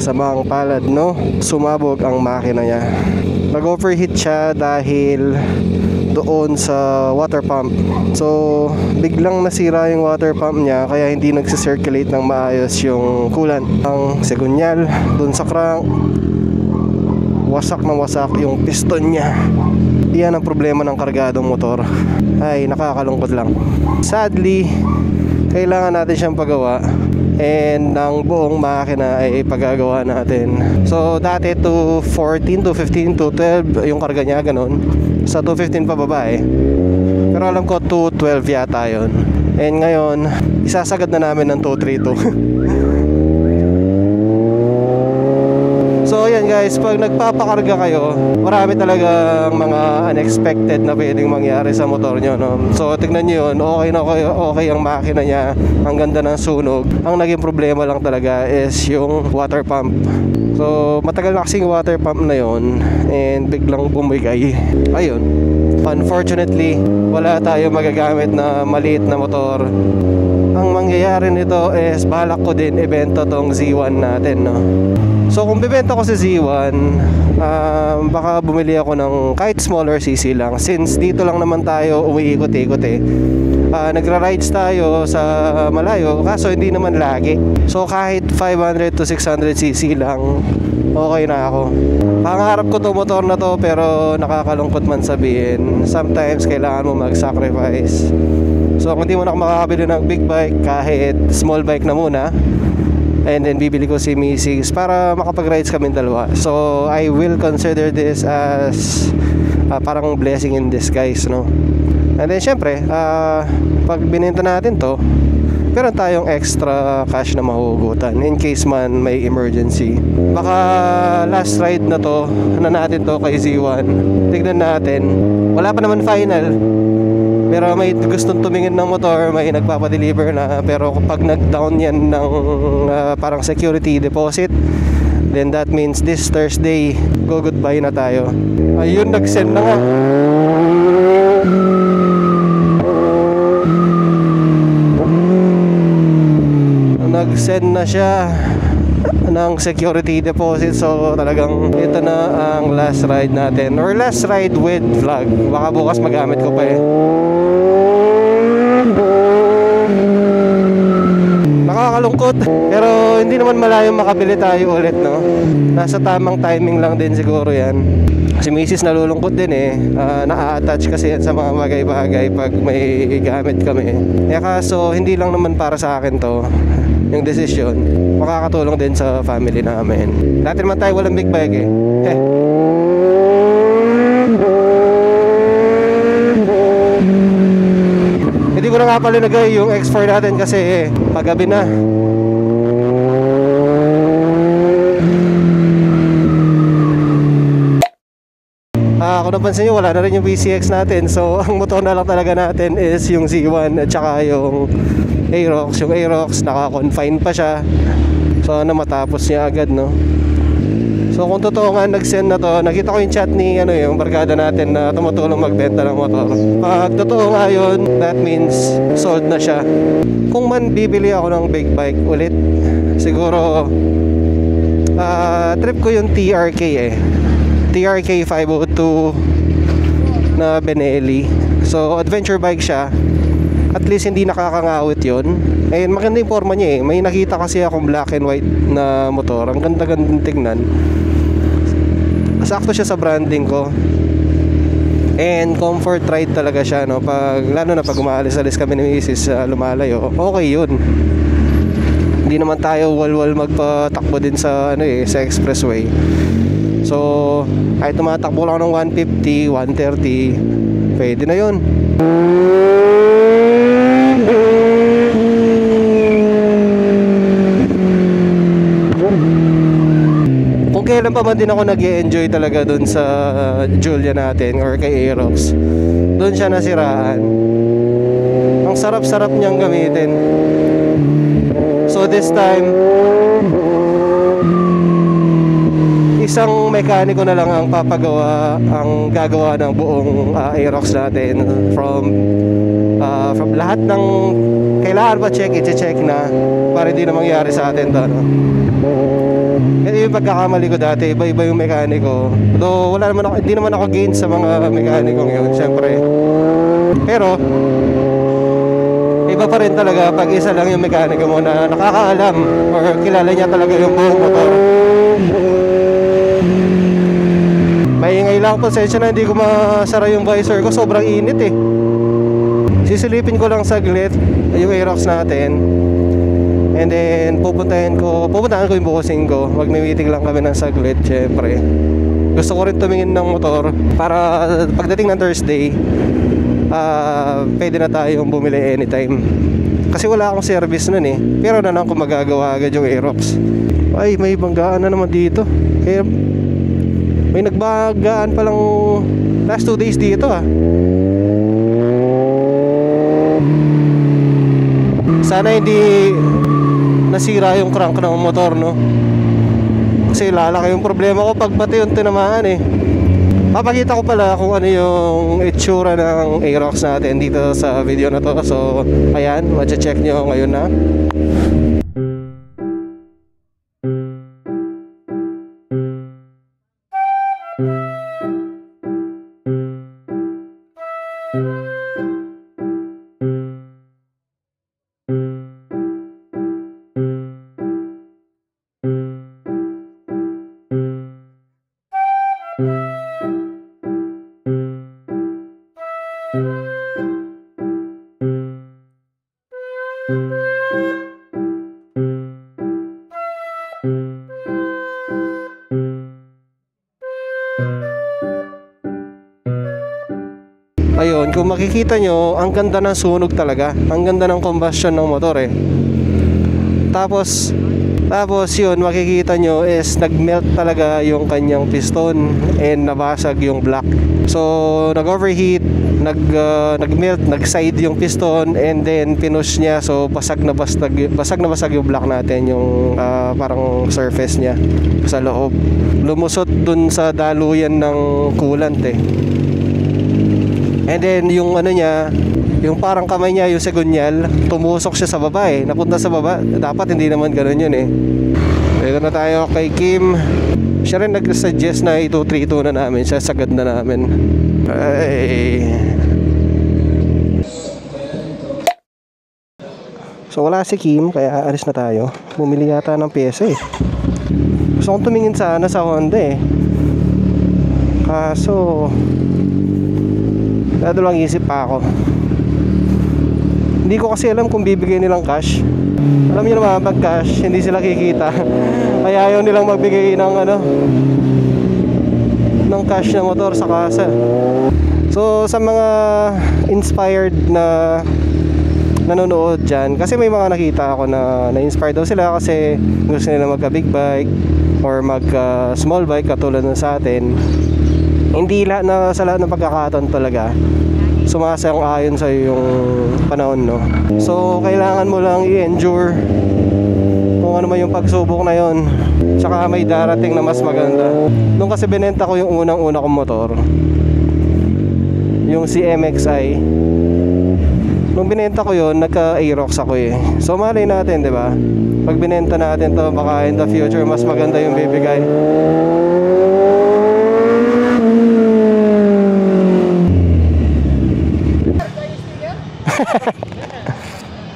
kasamang palad, no? Sumabog ang makina niya. Nag-overheat siya dahil doon sa water pump. So biglang nasira yung water pump niya, kaya hindi nagsisirculate ng maayos yung coolant. Ang segunyal doon sa crank, wasak na wasak yung piston niya. Yan ang problema ng kargadong motor. Ay, nakakalungkot lang. Sadly, kailangan natin siyang pagawa, and ang buong makina ay pagagawa natin. So dati 214, 215, 212 yung karga niya, ganun. Sa 215 pa baba eh. Pero alam ko 212 yata yun. And ngayon, isasagad na namin ng 232. So ayan guys, pag nagpapakarga kayo, marami talagang mga unexpected na pwedeng mangyari sa motor nyo, no? So tignan nyo yun, okay ang makina niya, ang ganda ng sunog. Ang naging problema lang talaga is yung water pump. So matagal na kasing water pump na yun, and biglang bumigay. Ayun, unfortunately wala tayo magagamit na maliit na motor. Ang mangyayari nito is balak ko din ibenta tong Z1 natin, no? So kung bibenta ko si Z1, baka bumili ako ng kahit smaller cc lang, since dito lang naman tayo umiikot-ikot eh. Nagra-rides tayo sa malayo, kaso hindi naman lagi. So kahit 500 to 600cc lang, okay na ako. Pangarap ko to motor na to, pero nakakalungkot man sabihin, sometimes kailangan mo mag-sacrifice. So kung hindi mo na makakabili ng big bike, kahit small bike na muna, and then bibili ko si Mrs. para makapag-rides kami dalawa. So I will consider this as parang blessing in disguise, no? And then syempre, pag binenta natin to, meron tayong extra cash na mahuhugutan in case man may emergency. Baka last ride na to, na natin to kay Z1. Tignan natin. Wala pa naman final, pero may gustong tumingin ng motor, may nagpapadeliver na. Pero kapag nag-down yan ng parang security deposit, then that means this Thursday, go goodbye na tayo. Ayun, nag-send na nga. Nag-send na siya ng security deposit. So talagang ito na ang last ride natin, or last ride with vlog. Baka bukas magamit ko pa eh. Nakakalungkot, pero hindi naman malayong makabili tayo ulit, no? Nasa tamang timing lang din siguro yan. Si Mrs. nalulungkot din eh, na-attach kasi yan sa mga bagay-bagay pag may gamit kami. Kaso hindi lang naman para sa akin to yung decision, makakatulong din sa family namin. Dati naman tayo walang big bike eh. Hindi ko na nga pala nagay yung X4 natin kasi paggabi na. Kung napansin nyo, wala na rin yung VCX natin. So ang motor na lang talaga natin is yung Z1 at saka yung Aerox. Yung Aerox, naka-confine pa siya. So na matapos niya agad, no? So kung totoo nga nag-send na to, nakita ko yung chat ni yung barkada natin na tumutulong magbenta ng motor. Pag totoo nga yun, that means sold na siya. Kung man bibili ako ng big bike ulit, siguro trip ko yung TRK eh. TRK 502 na Benelli. So adventure bike siya. At least hindi nakakangawit yun. And maganda yung forma niya eh. May nakita kasi akong black and white na motor. Ang ganda-gandang tignan. Sakto siya sa branding ko. And comfort ride talaga siya, no? Lalo na pag umaalis-alis kami ni Mrs. Lumalayo, okay yun. Hindi naman tayo walwal magpatakbo din sa sa expressway. So kahit tumatakbo lang ng 150, 130, pwede na yun. Kung kailan pa man din ako nag-e-enjoy talaga dun sa Giulia natin or kay Aerox, dun siya nasiraan. Ang sarap-sarap niyang gamitin. So this time, isang mekaniko na lang ang gagawa ng buong Aerox natin. From lahat ng kailangan pa i-check na para hindi na mangyari sa atin to, no? Kasi yung pagkakamali ko dati, iba-iba yung mekaniko. Though wala naman ako, hindi naman ako gain sa mga mekanikong yun, syempre. Pero iba pa rin talaga pag isa lang yung mekaniko mo na nakakaalam or kilala niya talaga yung buong motor. Maingay lang, pasensya na, hindi ko masara yung visor ko, sobrang init eh. Sisilipin ko lang saglit yung Aerox natin. And then pupuntahan ko yung bukusin ko. Magmi-meeting lang kami ng saglit, syempre. Gusto ko rin tumingin ng motor para pagdating ng Thursday, pwede na tayong bumili anytime. Kasi wala akong service nun eh. Pero na lang kung magagawa agad yung Aerox. Ay, may banggaan na naman dito. Kaya may nagbagaan palang last 2 days dito ah. Sana hindi nasira yung crank ng motor, no? Kasi lalaki yung problema ko pag pati yung tinamaan eh. Papakita ko pala kung ano yung itsura ng Aerox natin dito sa video na to. So ayan, ma-check nyo ngayon na. Ayun, kung makikita nyo, ang ganda ng sunog talaga. Ang ganda ng combustion ng motor eh. Tapos yun, makikita nyo is nag-melt talaga yung kanyang piston and nabasag yung block. So nag-overheat, nag-melt, nag-side yung piston and then pinush niya. So basag na basag yung block natin, yung parang surface niya sa loob. Lumusot dun sa daluyan ng coolant eh. And then yung ano niya, yung parang kamay niya, yung segunyal, tumusok siya sa baba eh. Napunta sa baba. Dapat hindi naman ganun yun eh. Dito na tayo kay Kim. Siya rin nag-suggest na 232 na namin. Siya sagad na namin. Ay. So wala si Kim, kaya alis na tayo. Bumili yata ng pyesa eh. Gusto kong tumingin sana sa Honda eh. Kaso dadalawang isip pa ako. Hindi ko kasi alam kung bibigay nilang cash. Alam niyo naman, pag cash hindi sila kikita. Kaya ayaw nilang magbigay ng ng cash na motor sa kasa. So sa mga inspired na nanonood dyan, kasi may mga nakita ako na na-inspired daw sila kasi gusto nila magka big bike or magka small bike katulad ng sa atin. Hindi sa lahat ng pagkakataon talaga sumasang-ayon sa yung panahon, no? So kailangan mo lang i-endure kung ano man yung pagsubok na yon. Tsaka may darating na mas maganda. Nung kasi binenta ko yung unang-una kong motor, yung si MXI, nung binenta ko yon, nagka-Aerox ako eh. So malay natin, di ba? Pag binenta natin to, baka in the future mas maganda yung bibigay.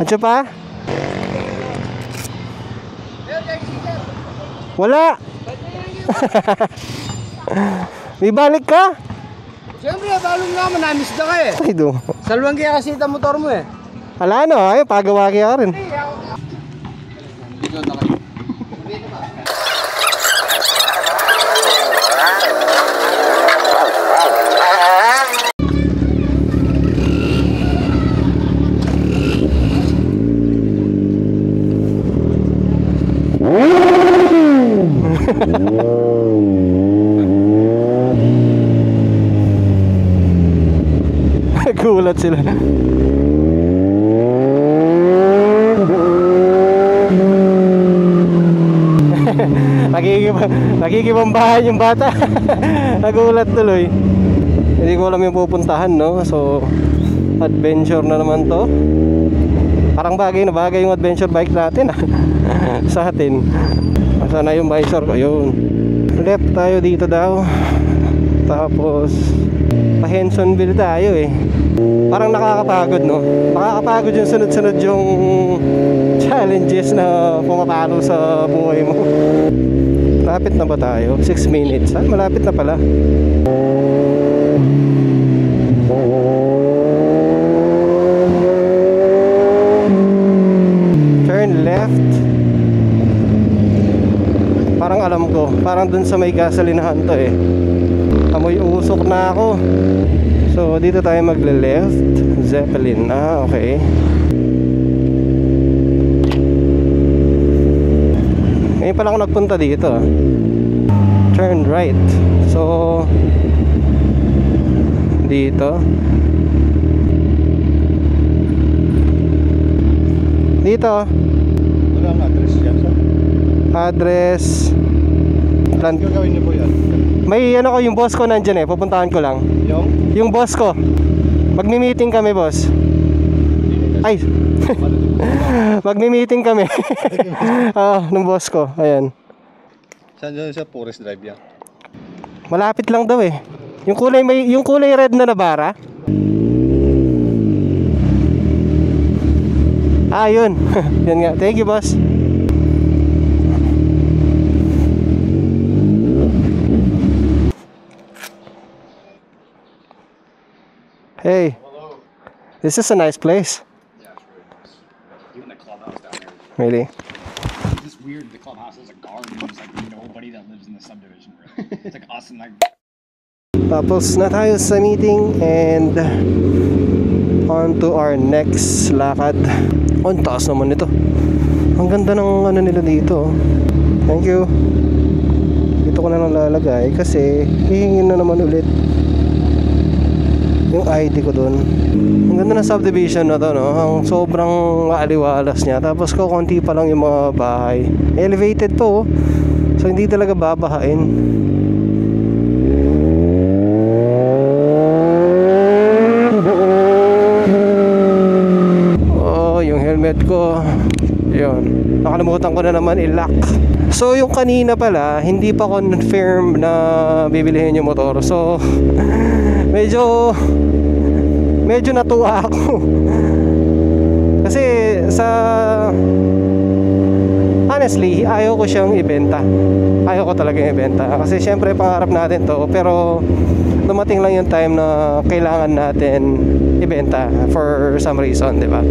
Andiyo pa? Wala. May balik ka? Siyempre, balong naman, na-miss na ka eh. Ay do. Salwang kaya kasi ito motor mo eh. Wala no, ay pagawa kaya rin. Gulat sila. Nakikibambahan yung bata. Nagulat tuloy. Hindi ko alam yung pupuntahan, no? So adventure na naman to. Parang bagay na bagay yung adventure bike natin sa atin. Sana yung visor ko. Yun. Left tayo dito daw. Tapos pa Hensonville tayo eh. Parang nakakapagod, no? Nakakapagod yung sunod-sunod yung challenges na pumapalo sa buhay mo. Malapit na ba tayo? 6 minutes. Malapit na pala. Turn left. Parang alam ko. Parang dun sa may gasolinahan to eh. Amoy usok na ako. So dito tayo magle-left. Zeppelin. Okay. Ngayon pala ako nagpunta dito. Turn right. So dito. Dito. Wala ang address yan, sir. Address. Gagawin niyo po yan. May ano ko, yung boss ko nandyan eh. Pupuntahan ko lang. Yung boss ko. Magmi-meeting kami, boss. Ay. Magmi-meeting kami. Nung boss ko. Ayan. Saan dyan sa Forest Drive yan? Malapit lang daw eh. Yung kulay red na nabara. Yun. Yan nga. Thank you, boss. Hey. Hello. This is a nice place. Yeah, it's really nice. Even the clubhouse down there. Really. It's just weird. The clubhouse has a garden. There's like nobody that lives in the subdivision. Really. It's like us and like. Tapos na tayo sa meeting and on to our next lakad. Ang taas naman nito. Ang ganda ng ano nila dito. Thank you. Dito ko na lang lalagay kasi hihingin na naman ulit yung ID ko dun. Ang ganda ng subdivision na to, no? Ang sobrang maaliwalas niya. Tapos konti pa lang yung mga bahay. Elevated po, so hindi talaga babahain. Yung helmet ko, yun, nakalimutan ko na naman i-lock. So yung kanina pala, hindi pa confirm na bibilihin yung motor. So medyo natuwa ako. Kasi honestly, ayaw ko siyang ibenta. Ayaw ko talaga ibenta. Kasi syempre pangarap natin to. Pero dumating lang yung time na kailangan natin ibenta for some reason, di ba?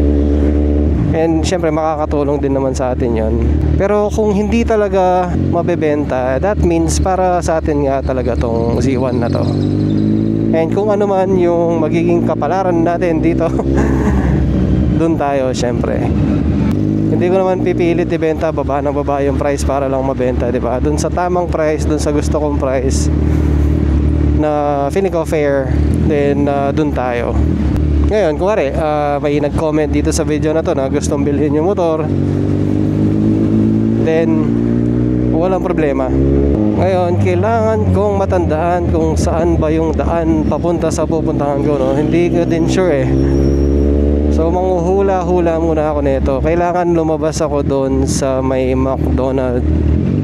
And syempre makakatulong din naman sa atin yon. Pero kung hindi talaga mabebenta, that means para sa atin nga talaga tong Z1 na to. And kung ano man yung magiging kapalaran natin dito, dun tayo syempre. Hindi ko naman pipilit ibenta baba ng baba yung price para lang mabenta, di ba? Dun sa tamang price, dun sa gusto kong price na feeling ko fair, then dun tayo. Ngayon, kuwari, may nag-comment dito sa video na to na gustong bilhin yung motor, then walang problema. Ngayon, kailangan kong matandaan kung saan ba yung daan papunta sa pupuntahan ko, no? Hindi ko din sure eh. So manghuhula-hula muna ako nito. Kailangan lumabas ako doon sa may McDonald.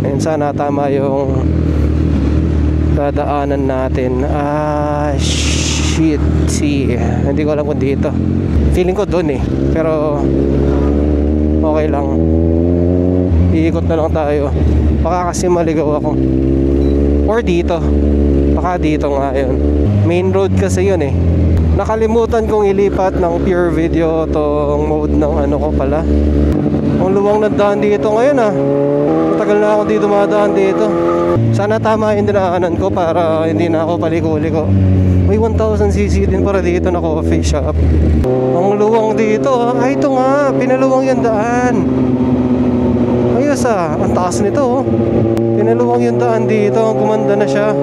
And sana tama yung dadaanan natin. Shit. Hindi ko alam kung dito. Feeling ko doon eh. Pero okay lang. Iikot na lang tayo. Baka kasi maligaw ako. Or dito. Baka dito nga yun. Main road kasi yun eh. Nakalimutan kong ilipat ng pure video tong mode ng ano ko pala. Ang luwang na daan dito ngayon ah. Matagal na ako dito dumadaan dito. Sana tama yung dinaanan ko para hindi na ako paliko-liko. May 1000cc din para dito na coffee shop. Ang luwang dito ah. Ay ito nga, pinaluwang yung daan. Ayos ah, ang taas nito oh. Pinaluwang yung daan dito, gumanda na siya.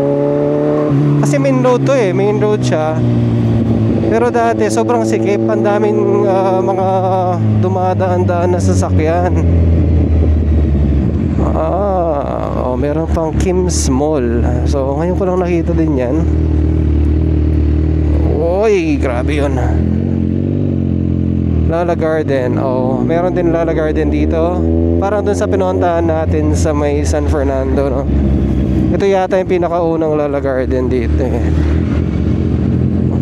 Kasi main road to eh, main road siya. Pero dati sobrang sikip, ang daming mga dumadaan-daan na sasakyan. Meron pang Kim's Mall. So ngayon ko lang nakita din yan. Oy, grabe yun. Lala Garden. Oh, meron din Lala Garden dito. Parang dun sa pinuntahan natin sa may San Fernando, no? Ito yata yung pinakaunang Lala Garden dito eh.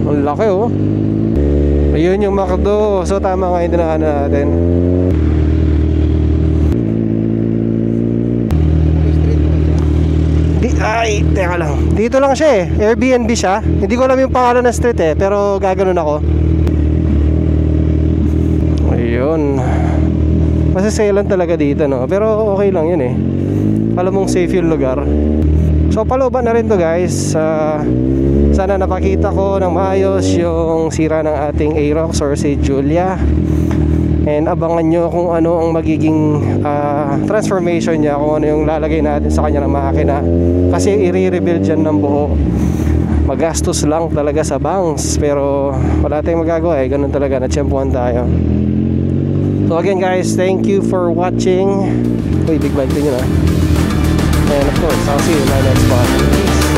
Ang laki oh. Ayun yung McDo. So tama nga yung dinaanan natin. Ay, teka lang. Dito lang siya eh. Airbnb siya. Hindi ko alam yung pangalan ng street eh, pero gaganon ako. Ayun. Masasailan talaga dito, no? Pero okay lang yun eh. Alam mong safe yung lugar. So palooban na rin to guys. Sana napakita ko ng maayos yung sira ng ating Aerox or si Julia. And abangan nyo kung ano ang magiging transformation niya, kung ano yung lalagay natin sa kanya ng makina. Kasi i-rebuild dyan ng buo. Magastos lang talaga sa banks, pero wala tayong magagawa eh. Ganun talaga, natsyempuhan tayo. So again guys, thank you for watching. Uy, big bike din yun ah. And of course, I'll see you in my next part. Peace.